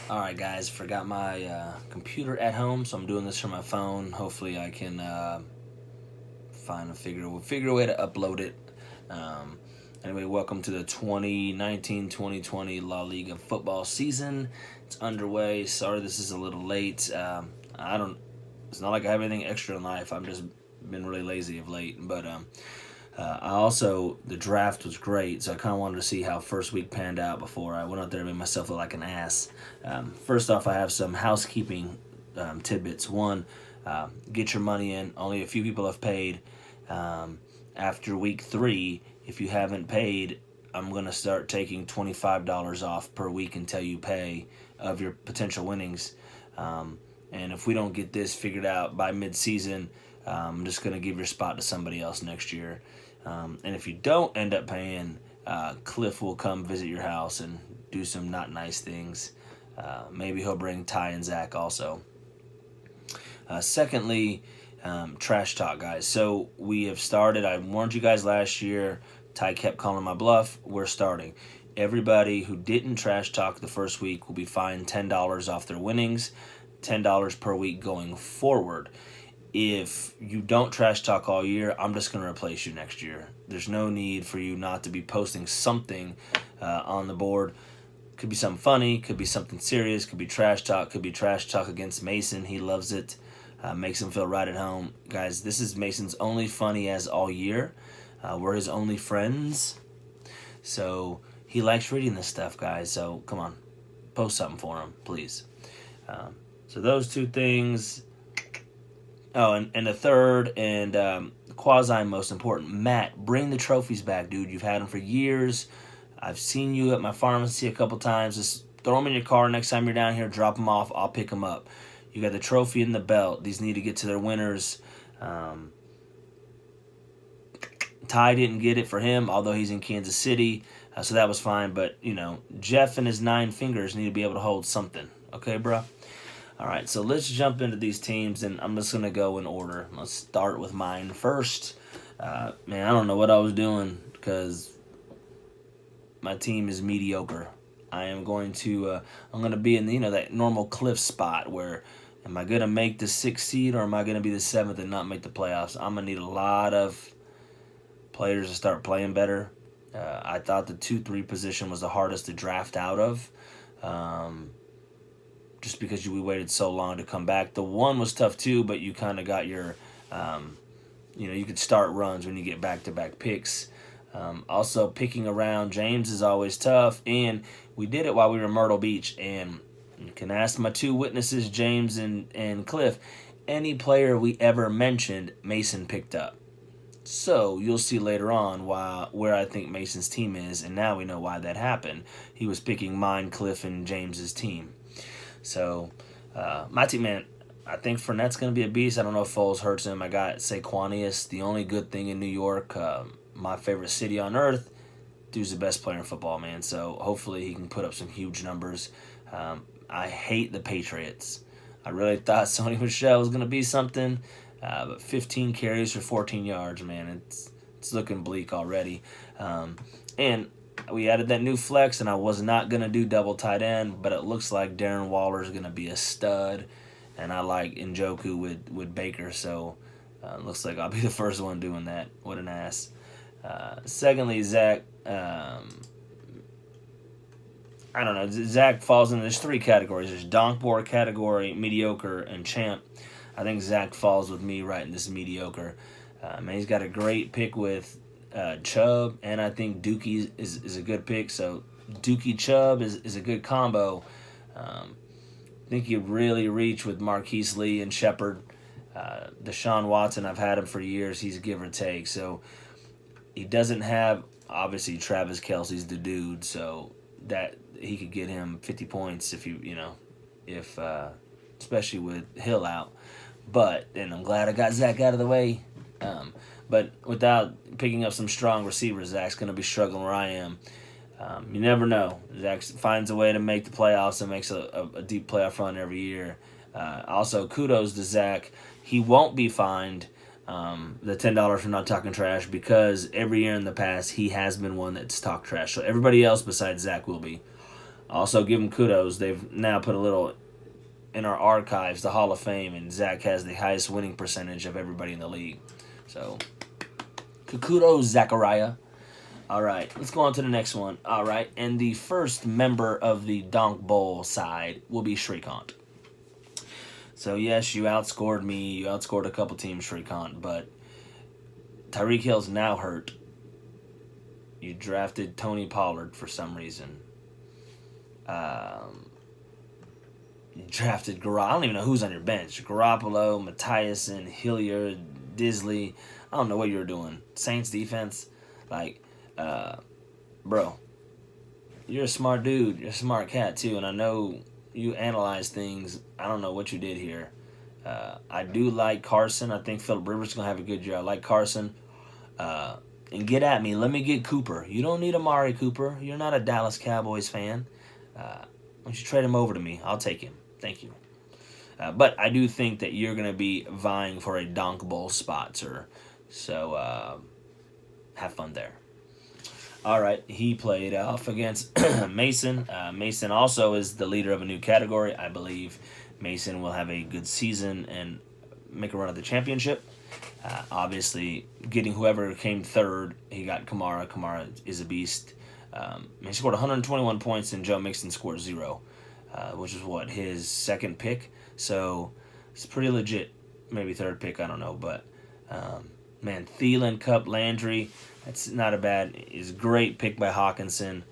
All right, guys, forgot my computer at home, so I'm doing this from my phone. Hopefully, I can figure a way to upload it. Um, anyway, welcome to the 2019-2020 La Liga football season. It's underway. Sorry, this is a little late. I don't. It's not like I have anything extra in life. I've just been really lazy of late, but I also, the draft was great, so I kind of wanted to see how first week panned out before I went out there and made myself look like an ass. First off, I have some housekeeping tidbits. One, get your money in. Only a few people have paid. After week 3, if you haven't paid, I'm going to start taking $25 off per week until you pay of your potential winnings. And if we don't get this figured out by mid-season, I'm just going to give your spot to somebody else next year. And if you don't end up paying, Cliff will come visit your house and do some not nice things. Maybe he'll bring Ty and Zach also. Secondly, trash talk, guys. So we have started. I warned you guys last year. Ty kept calling my bluff. We're starting. Everybody who didn't trash talk the first week will be fined $10 off their winnings, $10 per week going forward. If you don't trash talk all year, I'm just going to replace you next year. There's no need for you not to be posting something on the board. Could be something funny, could be something serious, could be trash talk, could be trash talk against Mason. He loves it, makes him feel right at home. Guys, this is Mason's only funny as all year. We're his only friends. So he likes reading this stuff, guys. So come on, post something for him, please. So those two things. Oh, and the third and quasi most important, Matt, bring the trophies back, dude. You've had them for years. I've seen you at my pharmacy a couple times. Just throw them in your car next time you're down here. Drop them off. I'll pick them up. You got the trophy and the belt. These need to get to their winners. Ty didn't get it for him, although he's in Kansas City, so that was fine. But, Jeff and his 9 fingers need to be able to hold something. Okay, bro? All right, so let's jump into these teams, and I'm just going to go in order. Let's start with mine first. Man, I don't know what I was doing because my team is mediocre. I'm going to be in that normal cliff spot where am I going to make the 6th seed or am I going to be the 7th and not make the playoffs? I'm going to need a lot of players to start playing better. I thought the 2-3 position was the hardest to draft out of. Just because we waited so long to come back. The 1 was tough too, but you kind of got your, you could start runs when you get back-to-back picks. Also, picking around James is always tough, and we did it while we were in Myrtle Beach, and you can ask my 2 witnesses, James and Cliff, any player we ever mentioned, Mason picked up. So you'll see later on where I think Mason's team is, and now we know why that happened. He was picking mine, Cliff, and James's team. So, my team, man, I think Fournette's going to be a beast. I don't know if Foles hurts him. I got Saquonius, the only good thing in New York, my favorite city on earth. Dude's the best player in football, man. So, hopefully he can put up some huge numbers. I hate the Patriots. I really thought Sony Michel was going to be something, but 15 carries for 14 yards, man. It's looking bleak already. And we added that new flex, and I was not going to do double tight end, but it looks like Darren Waller is going to be a stud, and I like Njoku with Baker, so it looks like I'll be the first one doing that. What an ass. Secondly, Zach, I don't know. Zach falls into, there's 3 categories. There's donk board category, mediocre, and champ. I think Zach falls with me right in this mediocre. Man, he's got a great pick with Chubb, and I think Dookie is a good pick. So Dookie Chubb is a good combo. I think you really reach with Marquise Lee and Shepard. Deshaun Watson, I've had him for years. He's give or take. So he doesn't have, obviously, Travis Kelce's the dude. So that he could get him 50 points if especially with Hill out. And I'm glad I got Zach out of the way. But without picking up some strong receivers, Zach's going to be struggling where I am. You never know. Zach finds a way to make the playoffs and makes a deep playoff run every year. Also, kudos to Zach. He won't be fined the $10 for not talking trash because every year in the past he has been one that's talked trash. So everybody else besides Zach will be. Also, give them kudos. They've now put a little in our archives, the Hall of Fame, and Zach has the highest winning percentage of everybody in the league. So, kudos, Zachariah. All right, let's go on to the next one. All right, and the first member of the Donk Bowl side will be Shrikant. So, yes, you outscored me. You outscored a couple teams, Shrikant, but Tyreek Hill's now hurt. You drafted Tony Pollard for some reason. You drafted Garoppolo. I don't even know who's on your bench. Garoppolo, Mattiasen, Hilliard, Disley. I don't know what you were doing. Saints defense. Like, bro, you're a smart dude. You're a smart cat, too. And I know you analyze things. I don't know what you did here. I do like Carson. I think Phillip Rivers is going to have a good year. I like Carson. And get at me. Let me get Cooper. You don't need Amari Cooper. You're not a Dallas Cowboys fan. Why don't you trade him over to me? I'll take him. Thank you. But I do think that you're going to be vying for a Donk Bowl spot, sir. So have fun there. All right, he played off against Mason. Mason also is the leader of a new category. I believe Mason will have a good season and make a run at the championship. Obviously, getting whoever came third, he got Kamara. Kamara is a beast. He scored 121 points, and Joe Mixon scored 0, which is his second pick. So it's pretty legit. Maybe third pick, I don't know. But, Thielen, Kupp, Landry, that's not a bad. Is great pick by Hawkinson.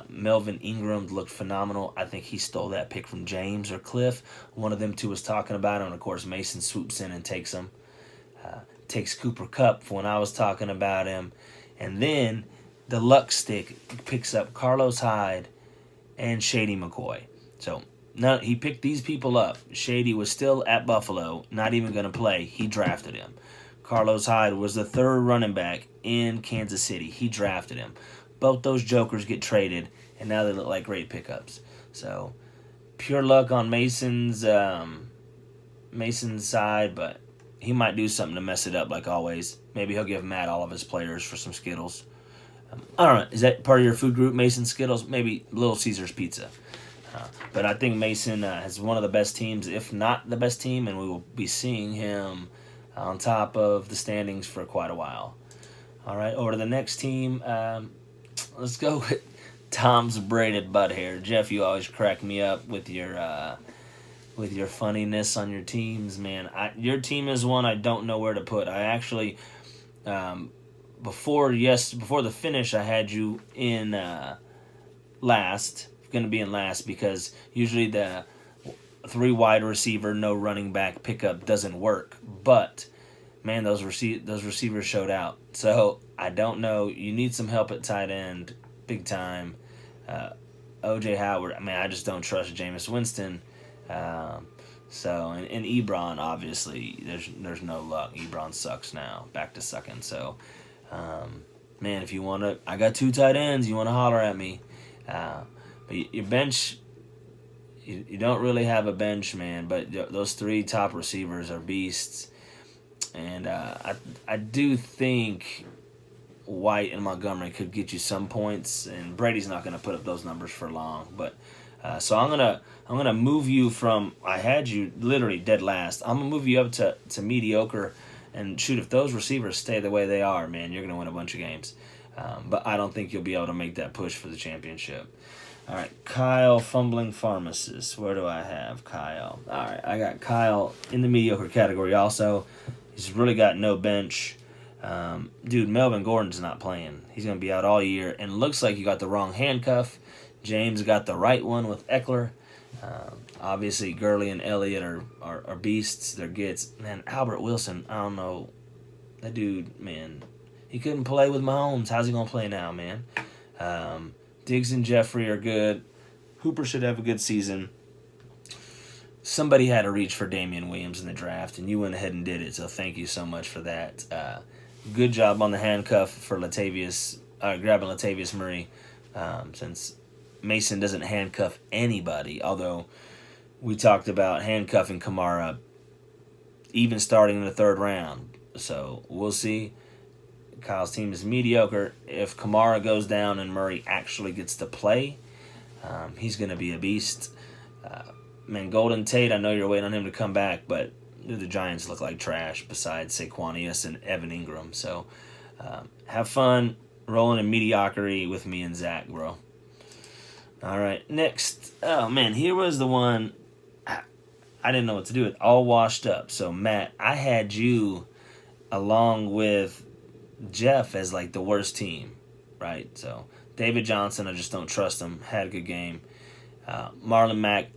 Melvin Ingram looked phenomenal. I think he stole that pick from James or Cliff. One of them two was talking about him, and of course Mason swoops in and takes him. Takes Cooper Kupp when I was talking about him. And then the luck stick picks up Carlos Hyde and Shady McCoy. So now he picked these people up. Shady was still at Buffalo, not even going to play. He drafted him. Carlos Hyde was the third running back in Kansas City. He drafted him. Both those jokers get traded, and now they look like great pickups. So pure luck on Mason's side, but he might do something to mess it up like always. Maybe he'll give Matt all of his players for some Skittles. I don't know. Is that part of your food group, Mason Skittles? Maybe Little Caesars Pizza. But I think Mason has one of the best teams, if not the best team, and we will be seeing him on top of the standings for quite a while. All right, over to the next team. Let's go with Tom's braided butt hair. Jeff, you always crack me up with your funniness on your teams, man. Your team is one I don't know where to put. I actually, before the finish, I had you in last. Going to be in last because usually the 3 wide receiver, no running back pickup doesn't work. But man, those receivers showed out. So I don't know. You need some help at tight end, big time. O.J. Howard. I just don't trust Jameis Winston. And Ebron, obviously, there's no luck. Ebron sucks now, back to sucking. So, man, if you want to, I got 2 tight ends. You want to holler at me. But your bench, you don't really have a bench, man. But those 3 top receivers are beasts. And I do think White and Montgomery could get you some points. And Brady's not going to put up those numbers for long. But so I'm gonna move you from, I had you literally dead last. I'm gonna move you up to mediocre, and shoot, if those receivers stay the way they are, man, you're gonna win a bunch of games. But I don't think you'll be able to make that push for the championship. All right, Kyle, fumbling pharmacist. Where do I have Kyle? All right, I got Kyle in the mediocre category. Also, he's really got no bench. Dude, Melvin Gordon's not playing. He's gonna be out all year, and looks like you got the wrong handcuff. James got the right one with Eckler. Obviously, Gurley and Elliott are beasts. They're gets. Man, Albert Wilson, I don't know. That dude, man, he couldn't play with Mahomes. How's he going to play now, man? Diggs and Jeffrey are good. Hooper should have a good season. Somebody had to reach for Damian Williams in the draft, and you went ahead and did it, so thank you so much for that. Good job on the handcuff for grabbing Latavius Murray, since Mason doesn't handcuff anybody, although we talked about handcuffing Kamara even starting in the 3rd round. So we'll see. Kyle's team is mediocre. If Kamara goes down and Murray actually gets to play, He's going to be a beast. Man, Golden Tate, I know you're waiting on him to come back, but the Giants look like trash besides Saquonius and Evan Ingram. So have fun rolling in mediocrity with me and Zach, bro. All right, next. Oh, man, here was the one I didn't know what to do with. All washed up. So, Matt, I had you along with Jeff as like the worst team, right? So, David Johnson, I just don't trust him. Had a good game. Marlon Mack,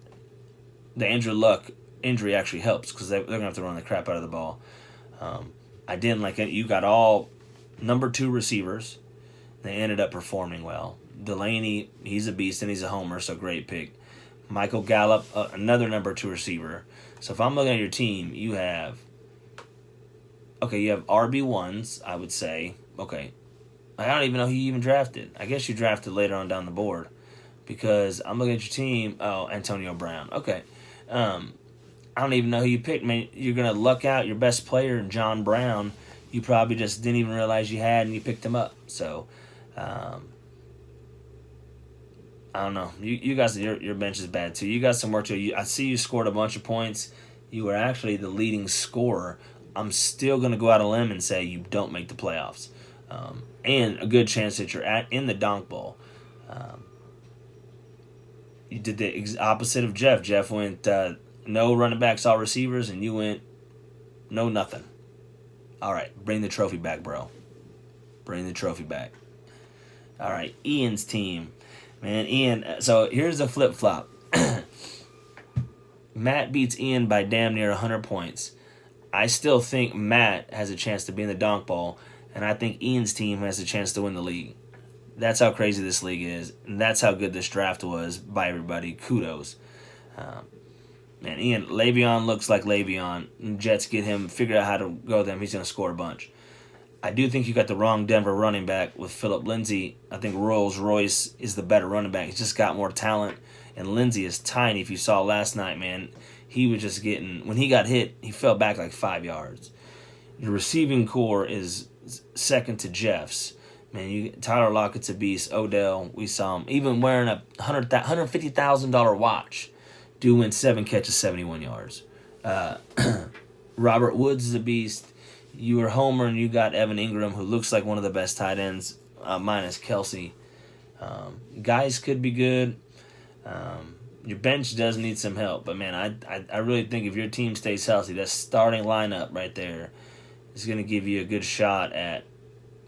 the Andrew Luck injury actually helps because they're going to have to run the crap out of the ball. I didn't like it. You got all number 2 receivers. They ended up performing well. Delaney, he's a beast and he's a homer, so great pick. Michael Gallup, another number 2 receiver. So if I'm looking at your team, you have RB1s, I would say. Okay. I don't even know who you even drafted. I guess you drafted later on down the board because I'm looking at your team. Oh, Antonio Brown. Okay. I don't even know who you picked. Man, you're going to luck out your best player, John Brown. You probably just didn't even realize you had and you picked him up. So, I don't know. You guys, your bench is bad too. You got some work to do. I see you scored a bunch of points. You were actually the leading scorer. I'm still going to go out on a limb and say you don't make the playoffs. And a good chance that you're in the donk bowl. You did the opposite of Jeff. Jeff went no running backs, all receivers, and you went no nothing. All right, bring the trophy back, bro. Bring the trophy back. All right, Ian's team. Man, Ian, so here's a flip-flop. Matt beats Ian by damn near 100 points. I still think Matt has a chance to be in the donk bowl, and I think Ian's team has a chance to win the league. That's how crazy this league is, and that's how good this draft was by everybody. Kudos. Man, Ian, Le'Veon looks like Le'Veon. Jets get him, figure out how to go with him. He's going to score a bunch. I do think you got the wrong Denver running back with Phillip Lindsay. I think Rolls-Royce is the better running back. He's just got more talent, and Lindsay is tiny. If you saw last night, man, he was just getting... When he got hit, he fell back like 5 yards. Your receiving core is second to Jeff's. Man, Tyler Lockett's a beast. Odell, we saw him. Even wearing a $150,000 watch. Dude went 7 catches, 71 yards. Robert Woods is a beast. You were Homer and you got Evan Ingram, who looks like one of the best tight ends, minus Kelsey. Guys could be good. Your bench does need some help. But, man, I really think if your team stays healthy, that starting lineup right there is going to give you a good shot at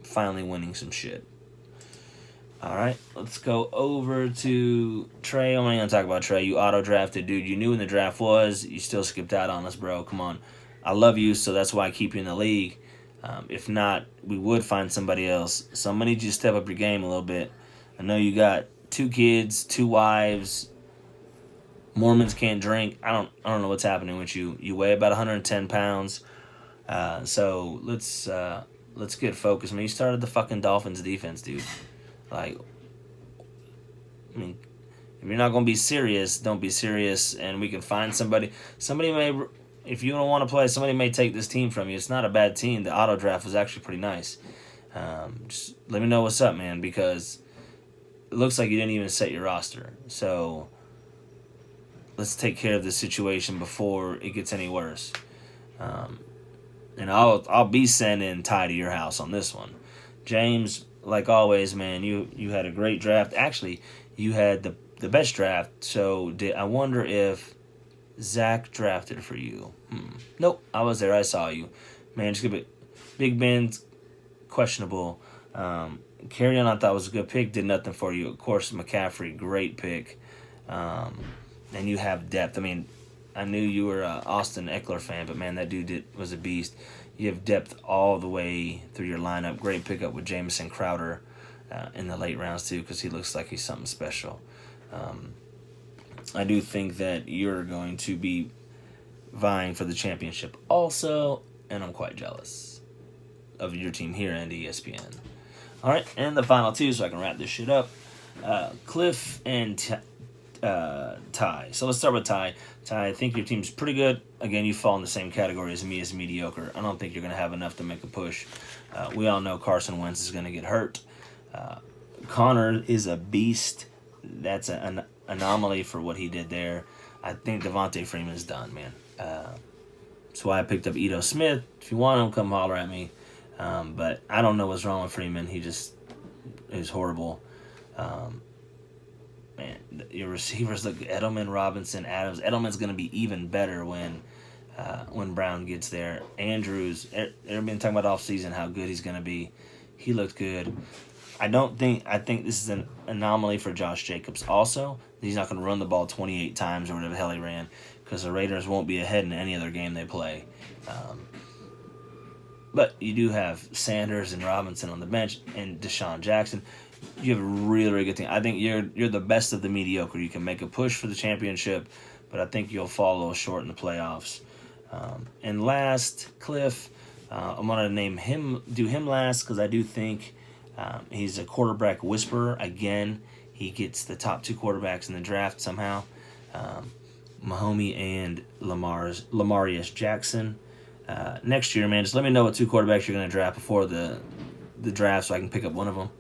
finally winning some shit. All right, let's go over to Trey. I'm only going to talk about Trey. You auto-drafted, dude. You knew when the draft was. You still skipped out on us, bro. Come on. I love you, so that's why I keep you in the league. If not, we would find somebody else. So I'm going to need you to step up your game a little bit. I know you got 2 kids, 2 wives. Mormons can't drink. I don't know what's happening with you. You weigh about 110 pounds. So let's get focused. I mean, you started the fucking Dolphins defense, dude. Like, I mean, if you're not going to be serious, don't be serious, and we can find somebody. Somebody may, if you don't want to play, somebody may take this team from you. It's not a bad team. The auto draft was actually pretty nice. Just let me know what's up, man, because it looks like you didn't even set your roster. So let's take care of this situation before it gets any worse. And I'll be sending Ty to your house on this one. James, like always, man, you had a great draft. Actually, you had the best draft. So I wonder if Zach drafted for you. Nope, I was there. I saw you. Man, just give it. Big Ben's questionable. Carry on, I thought was a good pick. Did nothing for you. Of course, McCaffrey, great pick. And you have depth. I mean, I knew you were an Austin Eckler fan, but, man, that dude was a beast. You have depth all the way through your lineup. Great pickup with Jamison Crowder in the late rounds, too, because he looks like he's something special. I do think that you're going to be vying for the championship also, and I'm quite jealous of your team here and ESPN. All right, and the final 2, so I can wrap this shit up. Cliff and Ty. So let's start with Ty. Ty, I think your team's pretty good. Again, you fall in the same category as me as mediocre. I don't think you're going to have enough to make a push. We all know Carson Wentz is going to get hurt. Connor is a beast. that's an anomaly for what he did there. I think Devontae Freeman's done, man. That's why I picked up Ito Smith. If you want him, come holler at me. But I don't know what's wrong with Freeman. He just is horrible. Man, your receivers look Edelman, Robinson, Adams. Edelman's going to be even better when Brown gets there. Andrews, everybody talking about offseason how good he's going to be. He looked good. I think this is an anomaly for Josh Jacobs also. He's not going to run the ball 28 times or whatever the hell he ran because the Raiders won't be ahead in any other game they play. But you do have Sanders and Robinson on the bench and Deshaun Jackson. You have a really, really good team. I think you're the best of the mediocre. You can make a push for the championship, but I think you'll fall a little short in the playoffs. And last, Cliff, I'm going to do him last because I do think he's a quarterback whisperer. Again, he gets the top 2 quarterbacks in the draft somehow. Mahomes and Lamarius Jackson. Next year, man, just let me know what 2 quarterbacks you're going to draft before the draft so I can pick up one of them.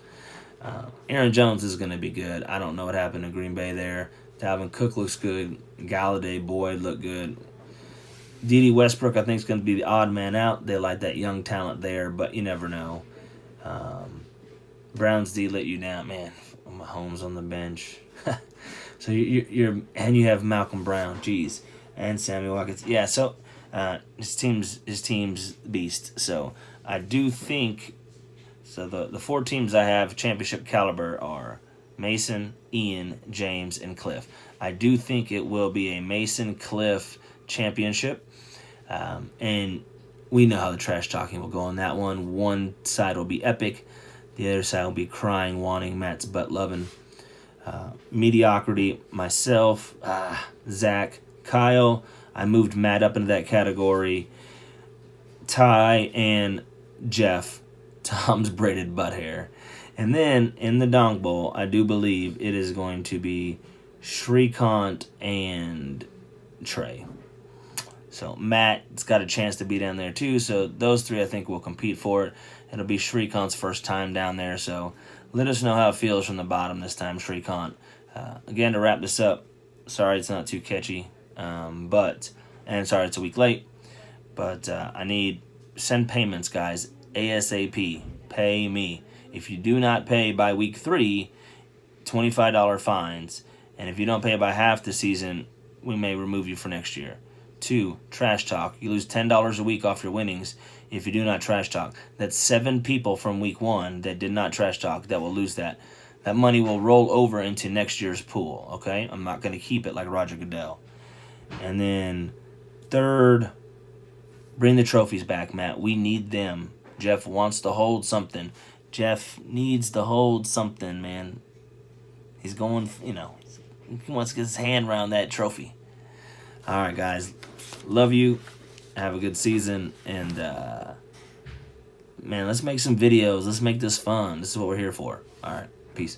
Aaron Jones is going to be good. I don't know what happened in Green Bay there. Dalvin Cook looks good. Galladay, Boyd look good. D.D. Westbrook, I think, is going to be the odd man out. They like that young talent there, but you never know. Browns D let you down, man. Mahomes on the bench. So you have Malcolm Brown, jeez, and Sammy Watkins. Yeah, so his team's beast. So I do think. So the 4 teams I have championship caliber are Mason, Ian, James, and Cliff. I do think it will be a Mason-Cliff championship. And we know how the trash talking will go on that one. One side will be epic. The other side will be crying, wanting Matt's butt loving. Mediocrity, myself, Zach, Kyle. I moved Matt up into that category. Ty and Jeff. Tom's braided butt hair. And then in the Dong Bowl, I do believe it is going to be Shrikant and Trey. So Matt's got a chance to be down there too. So those 3 I think will compete for it. It'll be Shrikant's first time down there. So let us know how it feels from the bottom this time, Shrikant. Again, to wrap this up, sorry it's not too catchy. And sorry it's a week late. But I need send payments, guys. ASAP. Pay me. If you do not pay by week 3, $25 fines. And if you don't pay by half the season, we may remove you for next year. 2, trash talk. You lose $10 a week off your winnings if you do not trash talk. That's 7 people from week 1 that did not trash talk that will lose that. That money will roll over into next year's pool, okay? I'm not going to keep it like Roger Goodell. And then 3rd, bring the trophies back, Matt. We need them. Jeff wants to hold something. Jeff needs to hold something, man. He's going, he wants to get his hand around that trophy. All right, guys. Love you. Have a good season. And, man, let's make some videos. Let's make this fun. This is what we're here for. All right. Peace.